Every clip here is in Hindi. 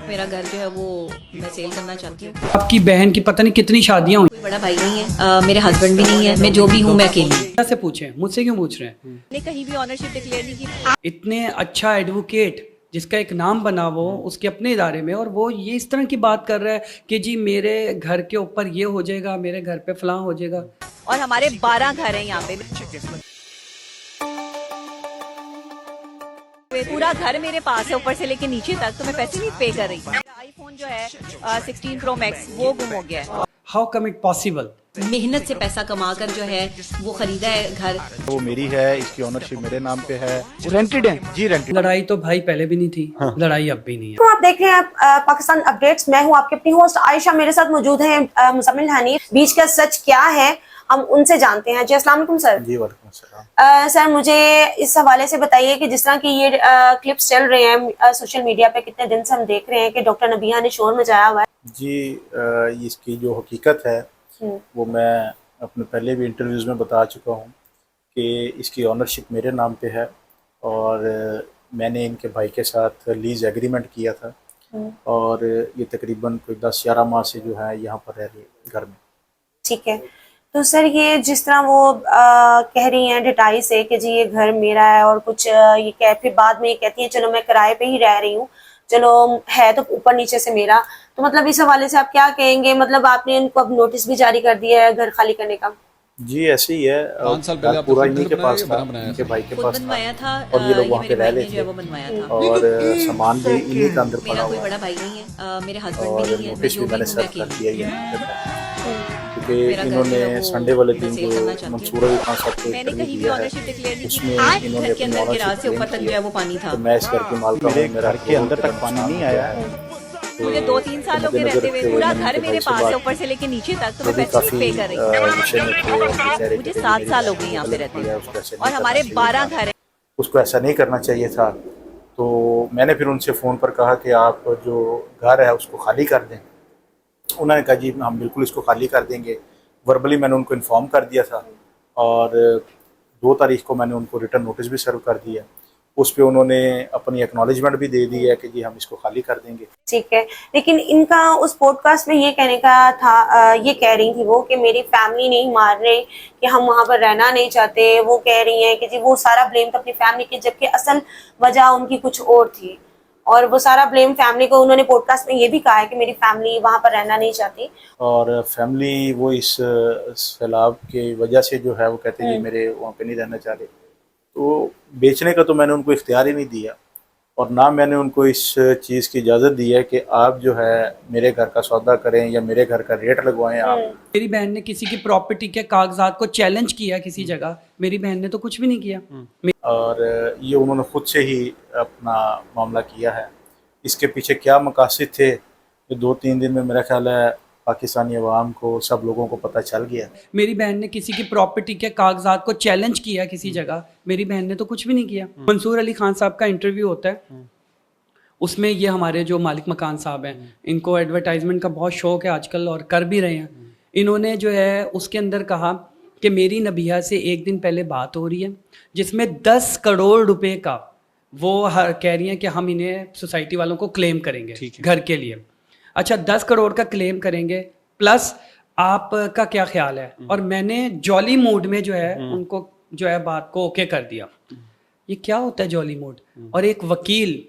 मेरा घर जो है वो मैं सेल करना चाहती हूँ। आपकी बहन की पता नहीं कितनी शादियां हुई। कोई बड़ा भाई नहीं है, मेरे हस्बैंड भी नहीं है, मैं जो भी हूँ मैं अकेली हूँ। से पूछें, मुझसे क्यों पूछ रहे हैं? मैंने कहीं भी ऑनरशिप डिक्लेयर नहीं की। इतने अच्छा एडवोकेट जिसका एक नाम बना वो उसके अपने इदारे में, और वो ये इस तरह की बात कर रहा है कि जी मेरे घर के ऊपर ये हो जाएगा, मेरे घर पे फलां हो जाएगा। और हमारे 12 घर हैं यहाँ पे, पूरा घर मेरे पास है ऊपर से लेके नीचे तक, तो मैं पैसे नहीं पे कर रही। मेरा आईफोन जो है 16 प्रो मैक्स वो गुम हो गया है। How come it possible? मेहनत से पैसा कमा कर जो है वो खरीदा है घर। वो मेरी है, इसकी ओनरशिप मेरे नाम पे है। रेंटेड है जी रेंटेड। लड़ाई तो भाई पहले भी नहीं थी, हाँ। लड़ाई अब भी नहीं है। तो आप देख रहे हैं पाकिस्तान अपडेट्स। मैं हूं आपके अपनी होस्ट आयशा, मेरे साथ मौजूद हैं मुज़म्मिल हनीफ। बीच का सच क्या है हम उनसे जानते हैं। जी अस्सलाम वालेकुम सर। जी वालेकुम सलाम। सर मुझे इस हवाले से बताइए कि जिस तरह की ये क्लिप्स चल रहे हैं सोशल मीडिया पे, कितने दिन से हम देख रहे हैं कि डॉक्टर नबिहा ने शोर मचाया हुआ है। जी इसकी जो हकीकत है वो मैं अपने पहले भी इंटरव्यूज़ में बता चुका हूँ कि इसकी ओनरशिप मेरे नाम पे है, और मैंने इनके भाई के साथ लीज एग्रीमेंट किया था, और ये तकरीबन कोई 10-11 माह से जो है यहाँ पर रह रही है घर में। ठीक है, तो सर ये जिस तरह वो कह रही हैं डिटाई से कि जी ये घर मेरा है, और कुछ ये कह फिर बाद में ये कहती है चलो मैं किराए पे ही रह रही हूँ, चलो है तो ऊपर नीचे से मेरा, तो मतलब इस हवाले से आप क्या कहेंगे? मतलब आपने इनको अब नोटिस भी जारी कर दिया है घर खाली करने का? जी ऐसे ही है। 5 साल पहले पूरा इन्हीं के पास था, इनके भाई के पास बनवाया था, और ये लोग वहाँ पे रह लेते वो बनवाया था। और सामान भी इन्हीं का अंदर पड़ा मेरा कोई हुआ बड़ा भाई नहीं है, मेरे हस्बैंड और भी नहीं है, मैं नोटिस जो भी भी मैंने हूँ मैं सर्व कर अकेली दिया क्योंकि मेरा घर जो इन्होंने है वो संडे वाले मैं दिन सेल जो करना चाहती हूँ। मंसूरा भी 5 साल को मैंने इंटरव्यू कहीं भी दिया है ऑनरशिप डिक्लेयर नहीं की। उसमें इन्होंने घर के अपनी अंदर गिराज से ऑनरशिप ऊपर तक जो है वो पानी था। तो मैं इस घर की मालका हूँ, मेरे घर के अंदर तक पानी नहीं आया है। मुझे 2-3 साल हो गए रहते हुए, पूरा घर मेरे पास है ऊपर से लेके नीचे तक, तो मैं पैसे नहीं पे कर रही। मुझे 7 साल हो गए यहाँ पे रहते हुए, और हमारे 12 घर हैं। उसको ऐसा नहीं करना चाहिए था। तो मैंने फिर उनसे फ़ोन पर कहा कि आप जो घर है उसको खाली कर दें। उन्होंने कहा जी हम बिल्कुल इसको खाली कर देंगे। वर्बली मैंने उनको इन्फॉर्म कर दिया था, और 2 तारीख को मैंने उनको रिटर्न नोटिस भी सर्व कर दिया। उस पे उन्होंने अपनी एक्नॉलेजमेंट भी दे दी है कि जी हम इसको खाली कर देंगे। ठीक है, लेकिन इनका उस पॉडकास्ट में ये कहने का था, ये कह रही थी वो कि मेरी फैमिली नहीं मान रहे कि हम वहाँ पर रहना नहीं चाहते। वो कह रही हैं कि जी वो सारा ब्लेम तो अपनी फैमिली की, जबकि असल वजह उनकी कुछ और थी, और वो सारा ब्लेम फैमिली को उन्होंने पॉडकास्ट में ये भी कहा है कि मेरी फैमिली वहाँ पर रहना नहीं चाहती। और फैमिली वो इस सैलाब की वजह से जो है वो कहते हैं जी मेरे वहाँ पे नहीं रहना चाह रहे। तो बेचने का तो मैंने उनको इख्तियार ही नहीं दिया, और ना मैंने उनको इस चीज़ की इजाज़त दी है कि आप जो है मेरे घर का सौदा करें या मेरे घर का रेट लगवाएं आप। मेरी बहन ने किसी की प्रॉपर्टी के कागजात को चैलेंज किया किसी जगह, मेरी बहन ने तो कुछ भी नहीं किया। और ये उन्होंने खुद से ही अपना मामला किया है। इसके पीछे क्या मकासद थे, ये 2-3 दिन में मेरा ख्याल है पाकिस्तानी अवाम को, सब लोगों को पता चल गया। मेरी बहन ने किसी की प्रॉपर्टी के कागजात को चैलेंज किया किसी जगह, मेरी बहन ने तो कुछ भी नहीं किया। मंसूर अली खान साहब का इंटरव्यू होता है, उसमें ये हमारे जो मालिक मकान साहब हैं, इनको एडवर्टाइजमेंट का बहुत शौक है आजकल और कर भी रहे हैं। इन्होंने जो है उसके अंदर कहा कि मेरी नबिया से एक दिन पहले बात हो रही है जिसमें 10 करोड़ रुपए का वो कह रही हैं कि हम इन्हें सोसाइटी वालों को क्लेम करेंगे घर के लिए। अच्छा 10 करोड़ का क्लेम करेंगे, प्लस आपका क्या ख्याल है? और मैंने जॉली मूड में जो है उनको जो है बात को ओके कर दिया। ये क्या होता है जॉली मूड? और एक वकील,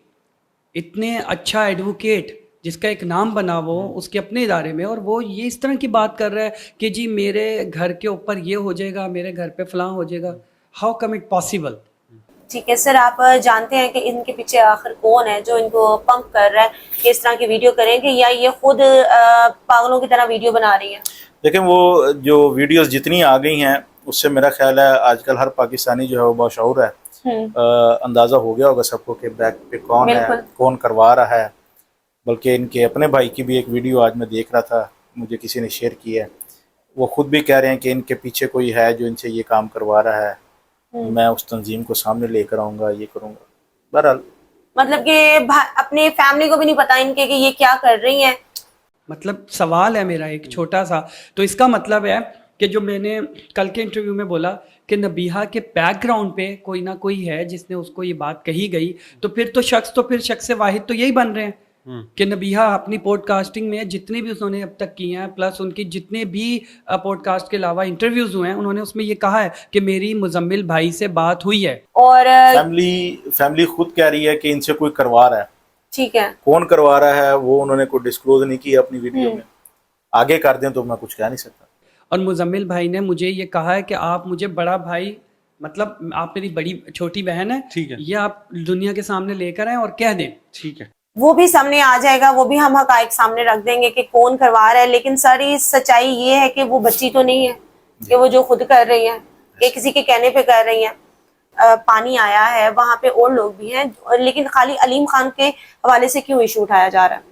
इतने अच्छा एडवोकेट जिसका एक नाम बना वो उसके अपने इदारे में, और वो ये इस तरह की बात कर रहा है कि जी मेरे घर के ऊपर ये हो जाएगा, मेरे घर पे फलां हो जाएगा। How come it possible? ठीक है सर, आप जानते हैं कि इनके पीछे आखिर कौन है जो इनको पंप कर रहा है कि इस तरह की वीडियो करेंगे, या ये खुद पागलों की तरह वीडियो बना रही है? लेकिन वो जो वीडियोस जितनी आ गई हैं उससे मेरा ख्याल है आजकल हर पाकिस्तानी जो है वो बाशऊर है। अंदाज़ा हो गया होगा सबको कि बैक पे कौन है, कौन करवा रहा है। बल्कि इनके अपने भाई की भी एक वीडियो आज मैं देख रहा था, मुझे किसी ने शेयर किया है। वो खुद भी कह रहे हैं कि इनके पीछे कोई है जो इनसे ये काम करवा रहा है, मैं उस तंजीम को सामने लेकर आऊँगा, ये करूँगा। बहरहाल मतलब कि अपने फैमिली को भी नहीं पता इनके कि ये क्या कर रही हैं। मतलब सवाल है मेरा एक छोटा सा, तो इसका मतलब है कि जो मैंने कल के इंटरव्यू में बोला कि नबीहा के बैकग्राउंड पे कोई ना कोई है जिसने उसको ये बात कही गई, तो फिर शख्स वाहिद तो यही बन रहे हैं कि नबीहा अपनी पॉडकास्टिंग में जितने भी उन्होंने अब तक किए हैं, प्लस उनकी जितने भी पॉडकास्ट के अलावा इंटरव्यूज हुए हैं, उन्होंने उसमें ये कहा है कि मेरी मुजम्मिल भाई से बात हुई है। और फैमिली खुद कह रही है कि इनसे कोई करवा रहा है। ठीक है, कौन करवा रहा है वो उन्होंने कोई डिस्क्लोज नहीं किया अपनी वीडियो में। आगे कर दें तो मैं कुछ कह नहीं सकता। और मुजम्मिल भाई ने मुझे ये कहा है कि आप मुझे बड़ा भाई, मतलब आप मेरी बड़ी छोटी बहन है, ठीक है, ये आप दुनिया के सामने लेकर आए और कह दें। ठीक है, वो भी सामने आ जाएगा, वो भी हम हकाइक सामने रख देंगे कि कौन करवा रहा है। लेकिन सर इस सच्चाई ये है कि वो बच्ची तो नहीं है कि वो जो खुद कर रही है, कि किसी के कहने पे कर रही है। पानी आया है, वहां पे और लोग भी हैं, लेकिन खाली अलीम खान के हवाले से क्यों इशू उठाया जा रहा है?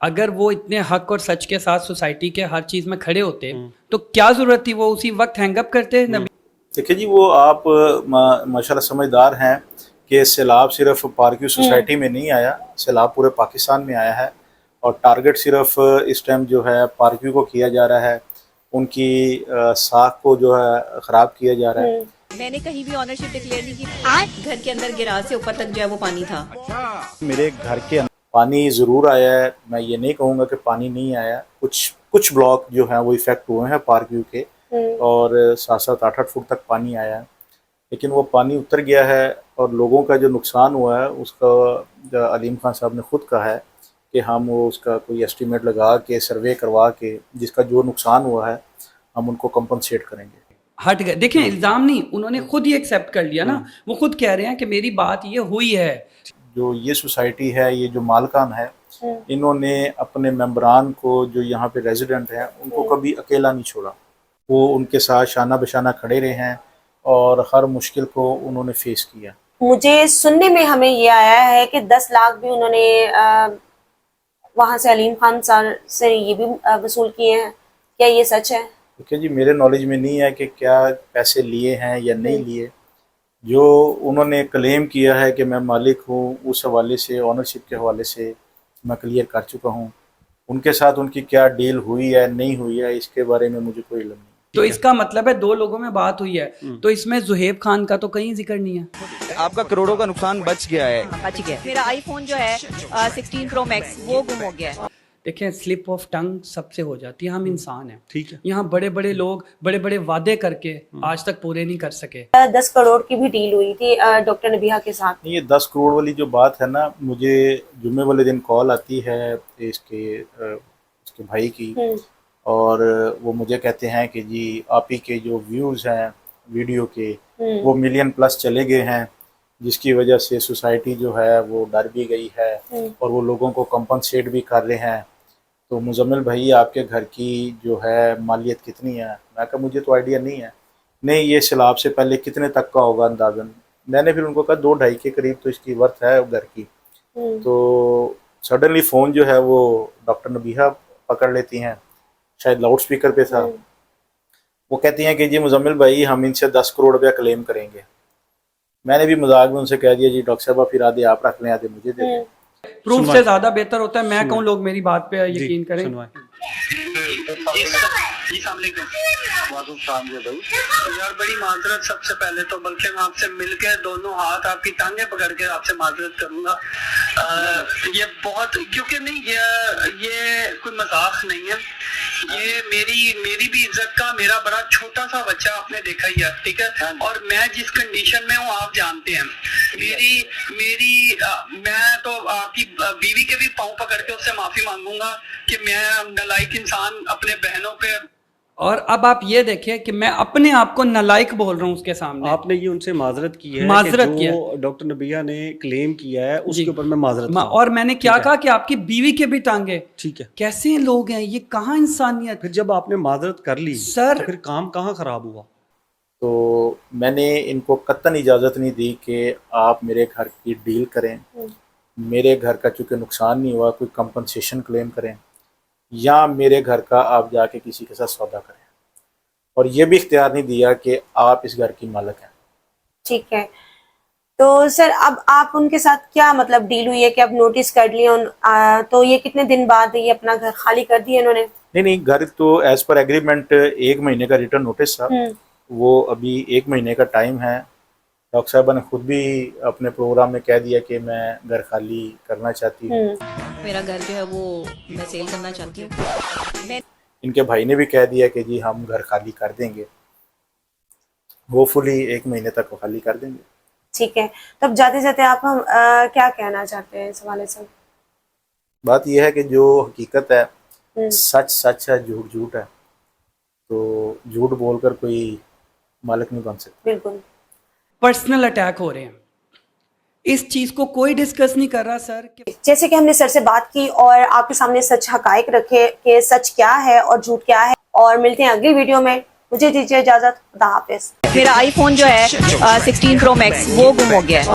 अगर वो इतने हक और सच के साथ सोसाइटी के हर चीज में खड़े होते तो क्या जरूरत थी वो उसी वक्त हैंगअप करते? देखिए जी, वो आप माशाल्लाह समझदार हैं कि सैलाब सिर्फ पारक्यू सोसाइटी में नहीं आया, सैलाब पूरे पाकिस्तान में आया है। और टारगेट सिर्फ इस टाइम जो है पारक्यू को किया जा रहा है, उनकी साख को जो है ख़राब किया जा रहा है। मैंने कहीं भी ऑनरशिप डिक्लेयर नहीं की। घर के अंदर गिराज से ऊपर तक जो है वो पानी था। मेरे घर के अंदर पानी ज़रूर आया है, मैं ये नहीं कहूँगा कि पानी नहीं आया। कुछ ब्लॉक जो हैं वो इफ़ेक्ट हुए हैं पारक्यू के, और 7-7, 8-8 फुट तक पानी आया है। लेकिन वो पानी उतर गया है और लोगों का जो नुकसान हुआ है उसका अलीम खान साहब ने खुद कहा है कि हम वो उसका कोई एस्टीमेट लगा के, सर्वे करवा के, जिसका जो नुकसान हुआ है हम उनको कंपनसेट करेंगे। हट गए। देखें, इल्ज़ाम नहीं, उन्होंने खुद ही एक्सेप्ट कर लिया ना। वो खुद कह रहे हैं कि मेरी बात ये हुई है। जो ये सोसाइटी है, ये जो मालकान है, इन्होंने अपने मेंबरान को, जो यहाँ पे रेजिडेंट हैं, उनको कभी अकेला नहीं छोड़ा। वो उनके साथ शाना बशाना खड़े रहे हैं और हर मुश्किल को उन्होंने फेस किया। मुझे सुनने में हमें ये आया है कि 10 लाख भी उन्होंने वहां से अलीम खान सर से ये भी वसूल किए हैं। क्या ये सच है? देखिए जी, मेरे नॉलेज में नहीं है कि क्या पैसे लिए हैं या नहीं लिए। जो उन्होंने क्लेम किया है कि मैं मालिक हूँ, उस हवाले से, ऑनरशिप के हवाले से मैं क्लियर कर चुका हूँ। उनके साथ उनकी क्या डील हुई है नहीं हुई है, इसके बारे में मुझे कोई इल्म नहीं। तो इसका मतलब है 2 लोगों में बात हुई है, तो इसमें जुहेब खान का तो कहीं जिक्र नहीं है। आपका करोड़ों का नुकसान बच गया है। बच गया। मेरा आईफोन जो है 16 प्रो मैक्स वो गुम हो गया है। देखें, स्लिप ऑफ टंग सबसे हो जाती है, हम इंसान हैं। ठीक है, यहाँ बड़े बड़े लोग बड़े बड़े वादे करके आज तक पूरे नहीं कर सके। 10 करोड़ की भी डील हुई थी डॉक्टर नबीहा के साथ। ये 10 करोड़ वाली जो बात है ना, मुझे जुम्मे वाले दिन कॉल आती है इसके भाई की, और वो मुझे कहते हैं कि जी आप ही के जो व्यूज़ हैं वीडियो के वो मिलियन प्लस चले गए हैं, जिसकी वजह से सोसाइटी जो है वो डर भी गई है और वो लोगों को कंपनसेट भी कर रहे हैं। तो मुजम्मिल भाई, आपके घर की जो है मालियत कितनी है? मैं कहा मुझे तो आइडिया नहीं है। नहीं, ये सैलाब से पहले कितने तक का होगा अंदाज़न? मैंने फिर उनको कहा 2-2.5 के करीब तो इसकी वर्थ है घर की। तो सडनली फ़ोन जो है वो डॉक्टर नबीहा पकड़ लेती हैं, शायद लाउड स्पीकर पे था। वो कहती हैं कि जी मुजम्मिल भाई, हम इनसे 10 करोड़ रुपया क्लेम करेंगे। मैंने भी मजाक में उनसे कह दिया, जी डॉक्टर साहब फिर आधे आप रख लें, आधे मुझे दे दें। प्रूफ से ज्यादा बेहतर होता है मैं कहूँ लोग मेरी बात पे यकीन करें। यार बड़ी माजरत सबसे पहले तो, बल्कि मैं आपसे मिलकर दोनों हाथ आपकी टांगे पकड़ के आपसे माजरत करूंगा। ये बहुत, क्योंकि नहीं ये कोई मजाक नहीं है। ये मेरी भी इज्जत का, मेरा बड़ा छोटा सा बच्चा आपने देखा ही है, ठीक है। और मैं जिस कंडीशन में हूँ आप जानते हैं। मैं तो आपकी बीवी के भी पाँव पकड़ के उससे माफी मांगूंगा कि मैं नालायक इंसान अपने बहनों पे। और अब आप ये देखिए कि मैं अपने आप को नालायक बोल रहा हूँ उसके सामने। आपने ये उनसे माजरत की है, माजरत कि किया जो डॉक्टर नबीहा ने क्लेम किया है उसके ऊपर मैं माजरत और मैंने क्या कहा कि आपकी बीवी के भी टांगे। ठीक है, कैसे लोग हैं ये, कहाँ इंसानियत? फिर जब आपने माजरत कर ली सर, तो फिर काम कहाँ खराब हुआ? तो मैंने इनको कतई इजाज़त नहीं दी कि आप मेरे घर की डील करें, मेरे घर का चूँकि नुकसान नहीं हुआ कोई कंपनसेशन क्लेम करें, या मेरे घर का आप जाके किसी के साथ सौदा करें। और ये भी इख्तियार नहीं दिया कि आप इस घर की मालिक हैं। ठीक है, तो सर अब आप उनके साथ क्या मतलब डील हुई है कि अब नोटिस कर लिया, तो ये कितने दिन बाद ये अपना घर खाली कर दिया इन्होंने? नहीं, घर तो एज पर एग्रीमेंट 1 महीने का रिटर्न नोटिस था, वो अभी 1 महीने का टाइम है। डॉक्टर साहबा ने खुद भी अपने प्रोग्राम में कह दिया कि मैं घर खाली करना चाहती हूँ। मेरा घर जो है वो मैं सेल करना चाहती हूँ। मैं इनके भाई ने भी कह दिया कि जी हम घर खाली कर देंगे, होपफुली 1 महीने तक वो खाली कर देंगे। ठीक है, तब जाते जाते आप हम क्या कहना चाहते हैं इस हवाले से? बात यह है कि जो हकीकत है सच सच है, झूठ झूठ है, तो झूठ बोलकर कोई मालिक नहीं बन सकता। बिल्कुल। पर्सनल अटैक हो रहे हैं, इस चीज़ को कोई डिस्कस नहीं कर रहा सर। जैसे कि हमने सर से बात की और आपके सामने सच हकाइक रखे कि सच क्या है और झूठ क्या है, और मिलते हैं अगली वीडियो में। मुझे दीजिए इजाजत, खुदा हाफिज। मेरा आईफोन जो है 16 प्रो मैक्स वो गुम हो गया है।